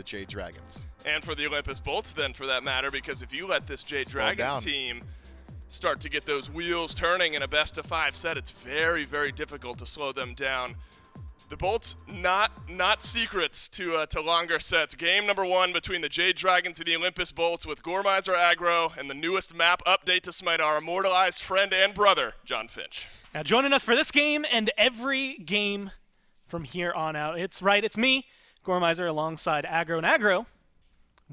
the Jade Dragons. And for the Olympus Bolts then, for that matter, because if you let this Jade Dragons team start to get those wheels turning in a best-of-5 set, it's very, very difficult to slow them down. The Bolts, not secrets to longer sets. Game number 1 between the Jade Dragons and the Olympus Bolts with Gormizer aggro and the newest map update to Smite, our immortalized friend and brother, John Finch. Now joining us for this game and every game from here on out, it's me, Gormizer, alongside Aggro. And Aggro,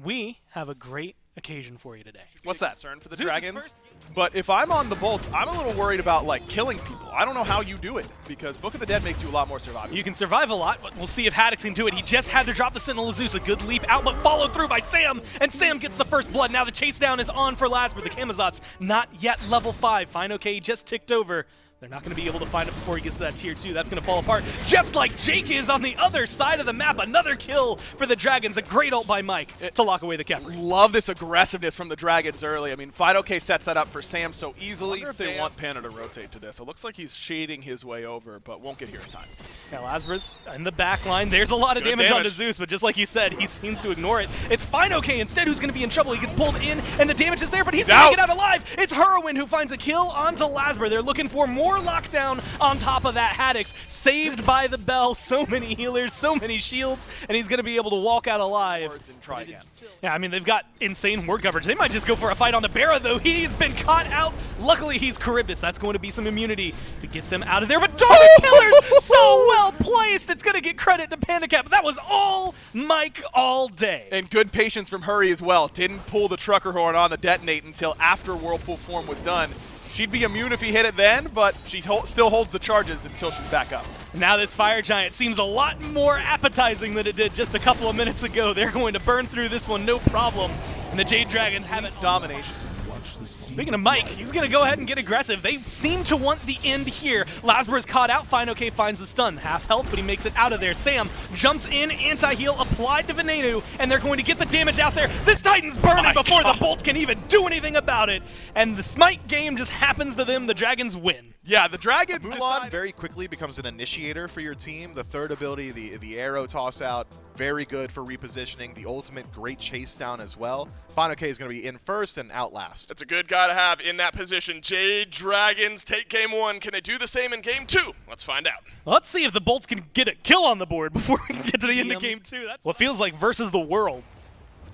we have a great occasion for you today. What's that? Concern for the Dragons? But if I'm on the Bolts, I'm a little worried about killing people. I don't know how you do it, because Book of the Dead makes you a lot more survivable. You can survive a lot, but we'll see if Haddix can do it. He just had to drop the Sentinel Zeus, a good leap out, but followed through by Sam, and Sam gets the first blood. Now the chase down is on for Lasber. The Camazot's not yet level 5. Fine, okay, he just ticked over. They're not going to be able to find it before he gets to that tier 2. That's going to fall apart, just like Jake is on the other side of the map. Another kill for the Dragons. A great ult by Mike to lock away the Kepler. Love this aggressiveness from the Dragons early. I mean, Fido-K sets that up for Sam so easily. I wonder if they want Panda to rotate to this. It looks like he's shading his way over, but won't get here in time. Now Lasber's in the back line. There's a lot of damage onto Zeus, but just like you said, he seems to ignore it. It's Fido-K instead who's going to be in trouble. He gets pulled in, and the damage is there, but he's going to get out alive. It's Heroin who finds a kill onto Lasber. They're looking for more lockdown on top of that. Haddix saved by the bell. So many healers, so many shields, and he's going to be able to walk out alive. And try again. Yeah, I mean, they've got insane ward coverage. They might just go for a fight on the BRZA, though. He's been caught out. Luckily, he's Charybdis. That's going to be some immunity to get them out of there. But Dormant Killers, so well placed. It's going to get credit to PandaCat. But that was all Mike all day. And good patience from Hurry as well. Didn't pull the trucker horn on the detonate until after Whirlpool form was done. She'd be immune if he hit it then, but she still holds the charges until she's back up. Now this Fire Giant seems a lot more appetizing than it did just a couple of minutes ago. They're going to burn through this one, no problem. And the Jade Dragons have it. Domination. Speaking of Mike, he's going to go ahead and get aggressive. They seem to want the end here. Lasber is caught out. Fido-K finds the stun. Half health, but he makes it out of there. Sam jumps in, anti-heal applied to Venenu, and they're going to get the damage out there. This Titan's burning before the Bolts can even do anything about it. And the Smite game just happens to them. The Dragons win. Yeah, the Dragons Mulan very quickly becomes an initiator for your team. The third ability, the arrow toss out, very good for repositioning. The ultimate, great chase down as well. Fido-K is going to be in first and out last. That's a good guy to have in that position. Jade Dragons take game 1. Can they do the same in game 2? Let's find out. Let's see if the Bolts can get a kill on the board before we get to the end of game 2. That's what feels like versus the world.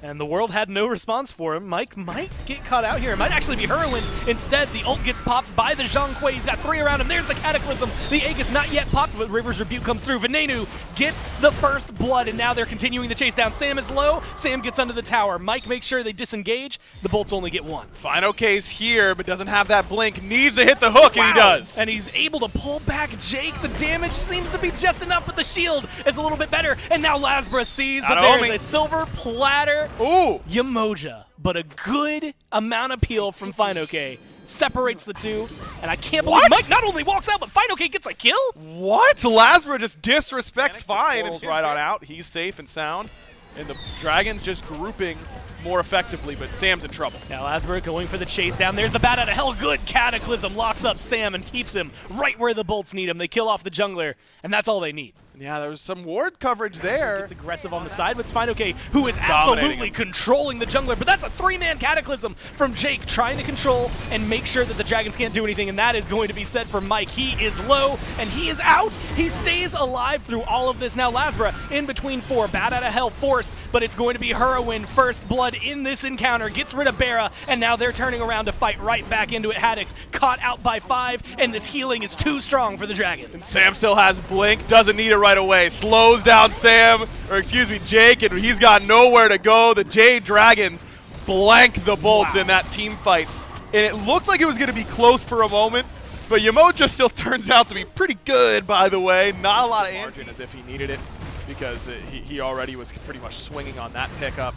And the world had no response for him. Mike might get caught out here. It might actually be Heroin. Instead, the ult gets popped by the Zhang Kui. He's got 3 around him. There's the Cataclysm. The Aegis not yet popped, but River's Rebuke comes through. Venenu gets the first blood, and now they're continuing the chase down. Sam is low. Sam gets under the tower. Mike makes sure they disengage. The Bolts only get 1. Fido-K's here, but doesn't have that blink. Needs to hit the hook, and he does. And he's able to pull back Jake. The damage seems to be just enough, but the shield is a little bit better. And now Lasbra sees that there's a silver platter. Ooh! Yamoja, but a good amount of peel from Fido-K separates the two, and I can't believe Mike not only walks out, but Fido-K gets a kill? What? Lasbra just disrespects Fine and pulls right on out. He's safe and sound, and the Dragons just grouping more effectively, but Sam's in trouble. Now Lasber going for the chase down. There's the bat out of hell. Good Cataclysm locks up Sam and keeps him right where the Bolts need him. They kill off the jungler, and that's all they need. Yeah, there was some ward coverage there. It's aggressive on the side, but it's Fido-K who is absolutely controlling the jungler. But that's a 3-man Cataclysm from Jake, trying to control and make sure that the Dragons can't do anything, and that is going to be said for Mike. He is low, and he is out. He stays alive through all of this. Now Lasbra in between 4, bat out of hell forced, but it's going to be Heroin first blood in this encounter, gets rid of BRZA, and now they're turning around to fight right back into it. Haddix caught out by 5, and this healing is too strong for the Dragons. And Sam still has blink, doesn't need it right away. Slows down Jake, and he's got nowhere to go. The Jade Dragons blank the Bolts in that team fight. And it looked like it was going to be close for a moment, but Yamoja still turns out to be pretty good, by the way. Not a lot of margin as if he needed it, because he already was pretty much swinging on that pickup.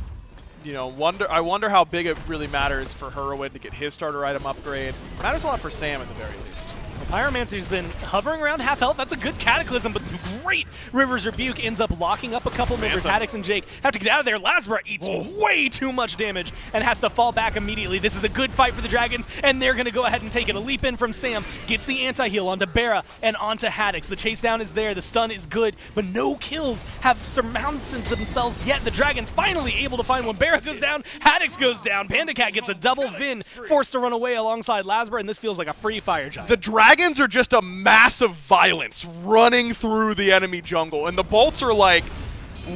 You know, I wonder how big it really matters for Heroin to get his starter item upgrade. It matters a lot for Sam at the very least. Pyromancer's been hovering around half health. That's a good Cataclysm, but great River's Rebuke ends up locking up a couple members. Haddix and Jake have to get out of there. Lazara eats way too much damage and has to fall back immediately. This is a good fight for the Dragons, and they're going to go ahead and take it. A leap in from Sam, gets the anti-heal onto BRZA and onto Haddix. The chase down is there. The stun is good, but no kills have surmounted themselves yet. The Dragons finally able to find one. BRZA goes down, Haddix goes down. Panda Cat gets a double. Vin forced to run away alongside Lazara, and this feels like a free fire giant. The Dragons are just a massive violence running through the enemy jungle, and the Bolts are like,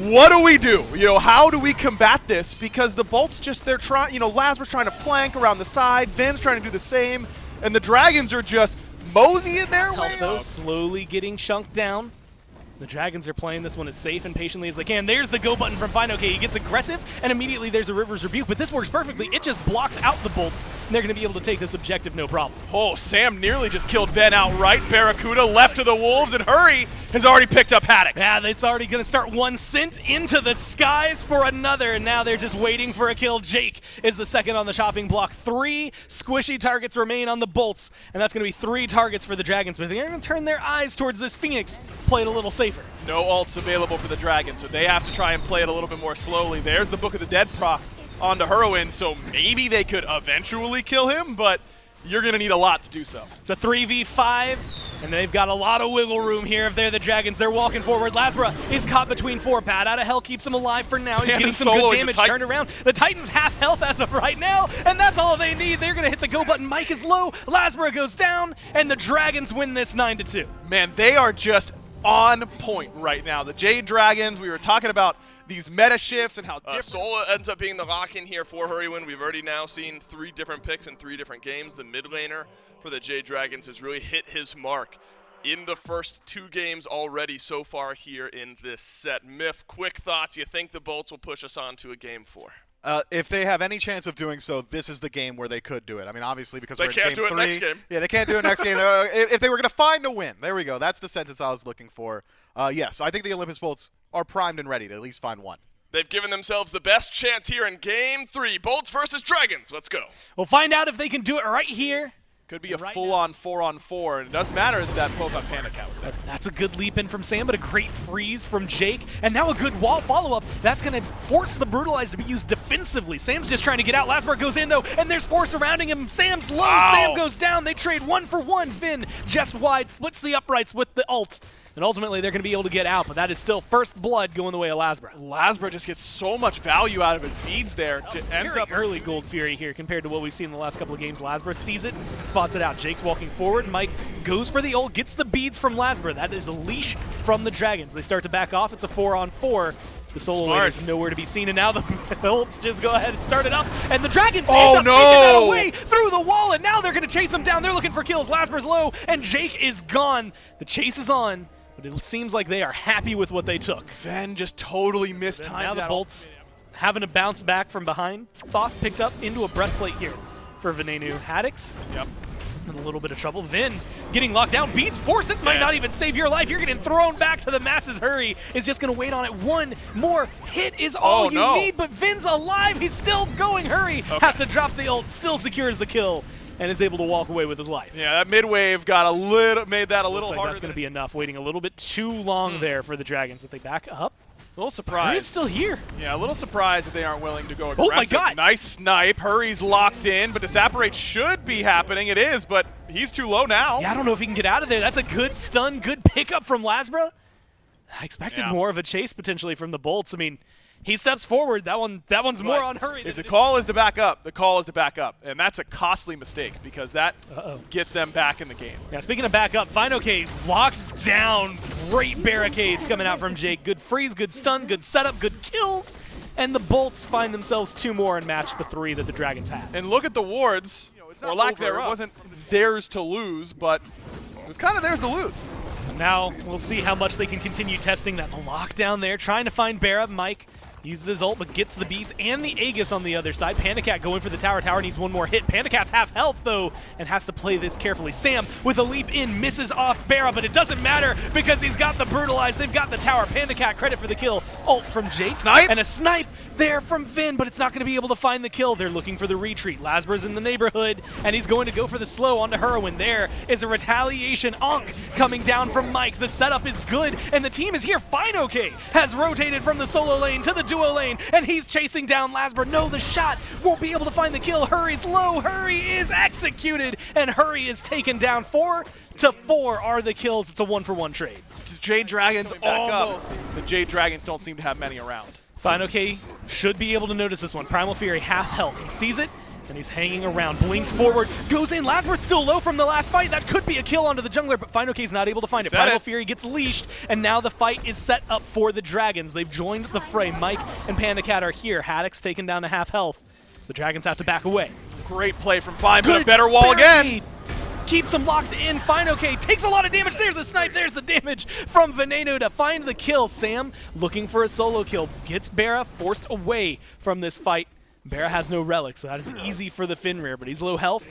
what do we do? You know, how do we combat this? Because the Bolts just, they're trying, you know, Lazara's trying to flank around the side, Vin's trying to do the same, and the Dragons are just moseying their way up. Slowly getting chunked down. The Dragons are playing this one as safe and patiently as they can. There's the go button from FineOK. He gets aggressive, and immediately there's a River's Rebuke, but this works perfectly. It just blocks out the Bolts, and they're going to be able to take this objective no problem. Oh, Sam nearly just killed Ven outright. Barracuda left to the Wolves, and Hurry has already picked up Haddix. Yeah, it's already going to start one sent into the skies for another, and now they're just waiting for a kill. Jake is the second on the chopping block. 3 squishy targets remain on the Bolts, and that's going to be 3 targets for the Dragons, but they're going to turn their eyes towards this Phoenix, play it a little safer. No ults available for the Dragons, so they have to try and play it a little bit more slowly. There's the Book of the Dead proc onto Heroin, so maybe they could eventually kill him, but you're going to need a lot to do so. It's a 3v5, and they've got a lot of wiggle room here if they're the Dragons. They're walking forward. Lazara is caught between 4. Pad out of hell keeps him alive for now. He's getting some good damage turned around. The Titans half health as of right now, and that's all they need. They're going to hit the go button. Mike is low. Lazara goes down, and the Dragons win this 9-2. Man, they are just on point right now. The Jade Dragons, we were talking about these meta shifts and how different. Sola ends up being the lock-in here for Hurrywin. We've already now seen 3 different picks in 3 different games. The mid laner for the Jade Dragons has really hit his mark in the first 2 games already so far here in this set. Myth, quick thoughts. You think the Bolts will push us on to a game 4? If they have any chance of doing so, this is the game where they could do it. I mean, obviously, because they we're can't in do it game 3. next game. Yeah, they can't do it next game. If they were going to find a win, there we go. That's the sentence I was looking for. Yes, I think the Olympus Bolts are primed and ready to at least find one. They've given themselves the best chance here in game 3. Bolts versus Dragons. Let's go. We'll find out if they can do it right here. Could be a full-on 4-on-4, and it doesn't matter that both on Panda Cat was there. That's a good leap in from Sam, but a great freeze from Jake, and now a good wall follow-up. That's going to force the Brutalize to be used defensively. Sam's just trying to get out. Lasberg goes in, though, and there's 4 surrounding him. Sam's low. Wow. Sam goes down. They trade 1 for 1. Vin just wide, splits the uprights with the ult. And ultimately, they're going to be able to get out, but that is still first blood going the way of Lasbra. Lasbra just gets so much value out of his beads there. Ends up early Gold Fury here compared to what we've seen in the last couple of games. Lasbra sees it, spots it out. Jake's walking forward. Mike goes for the ult, gets the beads from Lasbra. That is a leash from the Dragons. They start to back off. It's a 4-on-4. The solo laner is nowhere to be seen, and now the ults just go ahead and start it up, and the Dragons end up taking that away through the wall, and now they're going to chase him down. They're looking for kills. Lasbra's low, and Jake is gone. The chase is on. But it seems like they are happy with what they took. Ven just totally mistimed. Now the Bolts having to bounce back from behind. Thoth picked up into a breastplate here for Venenu. Haddix. Yep. In a little bit of trouble. Vin getting locked down. Beats force it. Might not even save your life. You're getting thrown back to the masses. Hurry is just going to wait on it. One more hit is all you need, but Vin's alive. He's still going. Hurry has to drop the ult. Still secures the kill. And is able to walk away with his life. Yeah, that mid wave got made that a little like harder. That's going to be enough. Waiting a little bit too long there for the Dragons. If they back up, a little surprised. He's still here. Yeah, a little surprised that they aren't willing to go aggressive. Oh my God! Nice snipe. Hurry's locked in, but Disapparate should be happening. It is, but he's too low now. Yeah, I don't know if he can get out of there. That's a good stun, good pickup from Lasbra. I expected more of a chase potentially from the Bolts. I mean, he steps forward. That one's more on Hurry. If the call is to back up, the call is to back up. And that's a costly mistake because that gets them back in the game. Yeah, speaking of back up, FineOK locked down. Great barricades coming out from Jake. Good freeze, good stun, good setup, good kills. And the Bolts find themselves 2 more and match the 3 that the Dragons had. And look at the wards, or lack thereof. It wasn't theirs to lose, but it was kind of theirs to lose. Now we'll see how much they can continue testing that lockdown there, trying to find BRZA. Mike Uses his ult, but gets the beats and the Aegis on the other side. PandaCat going for the tower. Tower needs one more hit. PandaCat's half health, though, and has to play this carefully. Sam, with a leap in, misses off BRZA, but it doesn't matter because he's got the brutalize. They've got the tower. PandaCat, credit for the kill. Ult from Jade. Snipe! And a snipe there from Vin, but it's not going to be able to find the kill. They're looking for the retreat. Lasbra's in the neighborhood, and he's going to go for the slow onto Heroin. There is a retaliation onk coming down from Mike. The setup is good, and the team is here. FineOK has rotated from the solo lane to the duo lane, and he's chasing down Lasbra. No, the shot won't be able to find the kill. Hurry's low. Hurry is executed, and Hurry is taken down. 4 to 4 are the kills. It's a 1-for-1 trade. Jade Dragons almost. The Jade Dragons don't seem to have many around. FineOK should be able to notice this one. Primal Fury, half health. He sees it, and he's hanging around. Blinks forward, goes in. Lasbra's still low from the last fight. That could be a kill onto the jungler, but FineOK's not able to find it. Primal Fury gets leashed, and now the fight is set up for the Dragons. They've joined the fray. Mike and PandaCat are here. Haddock's taken down to half health. The Dragons have to back away. Great play from Fine, but a better wall again. Keeps him locked in. FineOK takes a lot of damage. There's a snipe. There's the damage from Veneno to find the kill. Sam looking for a solo kill. Gets BRZA forced away from this fight. BRZA has no relic, so that is easy for the Fenrir, but he's low health.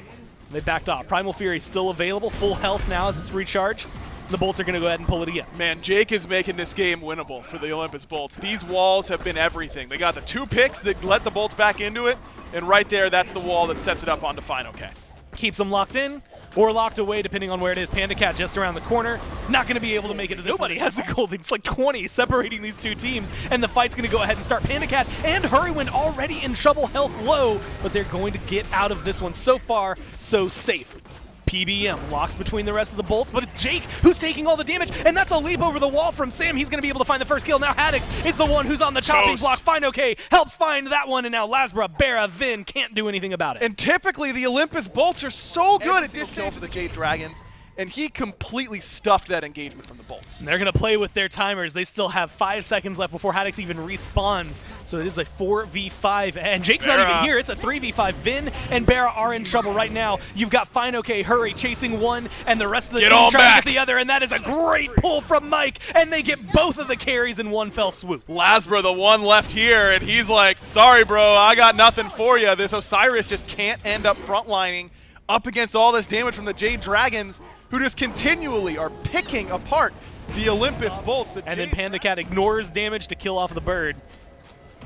They backed off. Primal Fury still available. Full health now as it's recharged. The Bolts are going to go ahead and pull it again. Man, Jake is making this game winnable for the Olympus Bolts. These walls have been everything. They got the 2 picks that let the Bolts back into it, and right there, that's the wall that sets it up onto FineOK. Keeps them locked in or locked away, depending on where it is. PandaCat just around the corner. Not going to be able to make it to this. Nobody has the gold. It's like 20 separating these two teams, and the fight's going to go ahead and start. PandaCat and Hurrywin already in trouble, health low, but they're going to get out of this one. So far, so safe. PBM locked between the rest of the Bolts, but it's Jake who's taking all the damage, and that's a leap over the wall from Sam. He's going to be able to find the first kill. Now Haddox is the one who's on the chopping block. FineOK helps find that one, and now Lasbra, BRZA, Vin can't do anything about it. And typically the Olympus Bolts are so good at this kill for the Jade Dragons, and he completely stuffed that engagement from the Bolts. And they're going to play with their timers. They still have 5 seconds left before Haddox even respawns. So it is a 4v5, and Jake's not even here. It's a 3v5. Vin and BRZA are in trouble right now. You've got FineOK, Hurry chasing one, and the rest of the team trying to get the other, and that is a great pull from Mike, and they get both of the carries in one fell swoop. Lasbra, the one left here, and he's like, sorry, bro, I got nothing for you. This Osiris just can't end up frontlining up against all this damage from the Jade Dragons, who just continually are picking apart the Olympus Bolts. And then PandaCat ignores damage to kill off the bird.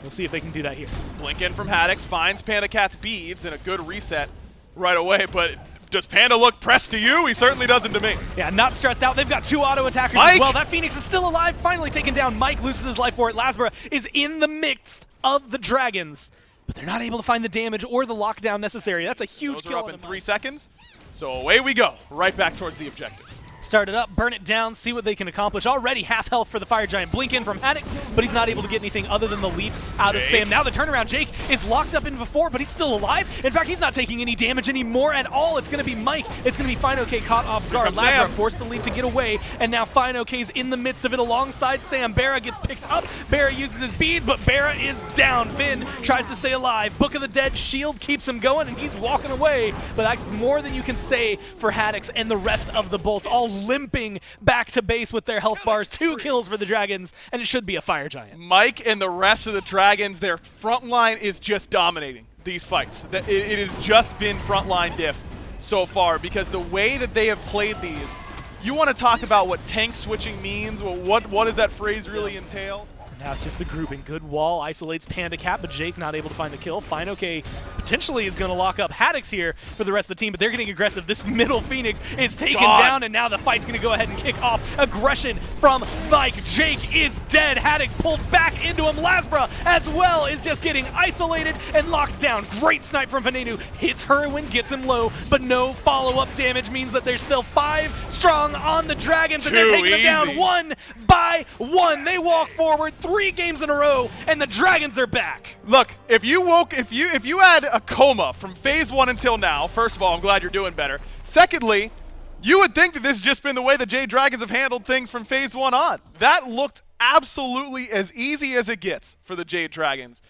We'll see if they can do that here. Blink in from Haddox, finds PandaCat's beads, and a good reset right away, but does Panda look pressed to you? He certainly doesn't to me. Yeah, not stressed out. They've got 2 auto attackers as well. That Phoenix is still alive, finally taken down. Mike loses his life for it. Lasbra is in the mix of the Dragons, but they're not able to find the damage or the lockdown necessary. That's a huge kill. Those are up in 3 seconds. So away we go, right back towards the objective. Start it up, burn it down, see what they can accomplish. Already half health for the Fire Giant. Blink in from Haddox, but he's not able to get anything other than the leap out of Sam. Now the turnaround. Jake is locked up in before, but he's still alive. In fact, he's not taking any damage anymore at all. It's going to be Mike. It's going to be FineOK caught off guard. Lasbra forced to leap to get away, and now FineOK's in the midst of it alongside Sam. BRZA gets picked up. BRZA uses his beads, but BRZA is down. Finn tries to stay alive. Book of the Dead shield keeps him going, and he's walking away. But that's more than you can say for Haddox and the rest of the Bolts, all limping back to base with their health bars. 2 kills for the Dragons, and it should be a Fire Giant. Mike and the rest of the Dragons, their front line is just dominating these fights. It has just been frontline diff so far, because the way that they have played these, you want to talk about what tank switching means. Well, what does that phrase really entail? Now it's just the grouping. Good wall isolates PandaCat, but Jake not able to find the kill. FineOK potentially is going to lock up Haddox here for the rest of the team, but they're getting aggressive. This middle Phoenix is taken down, and now the fight's going to go ahead and kick off. Aggression from Mike. Jake is dead. Haddox pulled back into him. Lasbra as well is just getting isolated and locked down. Great snipe from Venenu. Hits Hurwin, gets him low, but no follow-up damage means that there's still 5 strong on the Dragons, and they're taking them down 1 by 1. They walk forward 3 games in a row, and the Dragons are back. Look, if you had a coma from phase 1 until now, first of all, I'm glad you're doing better. Secondly, you would think that this has just been the way the Jade Dragons have handled things from phase 1 on. That looked absolutely as easy as it gets for the Jade Dragons.